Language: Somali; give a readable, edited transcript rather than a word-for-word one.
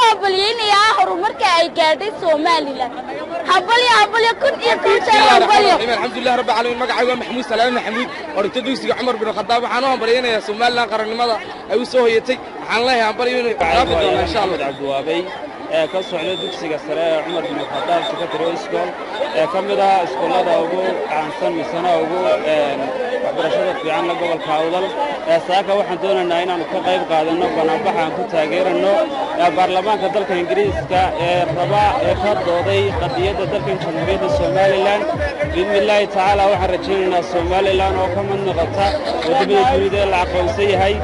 hambalyeynaya horumarka ay gaadhay Soomaaliland hambalyo kun iyo hambalyo alxamdulillaah rabbil caalamiin magacayga maxamuud salaam maxamuud orta dugsiga Umar bin Khadaab waxaan u hambalyeynaya Soomaaliland qarannimada ay u soo hoyatay waxaan leeyahay hambalyo inuu qaado doono insha Allah Abduwaabay ka socdo dugsiga sare Umar bin Khadaab secondary school kamida iskuulada ugu caansan misana ugu waxbarashada fiican la gobolka Awdal saaka waxaan doonaynaa inaan ka qayb qaadano banaabaxan ku taageerano baarlamaanka dalka Ingiriiska raba ka dooday qadiyada dalka Jamhuuriyadda Soomaaliland bismillaahi taala waxaan rajaynaynaa Soomaaliland oo ka mid noqota wadamada dunida la aqoonsan yahay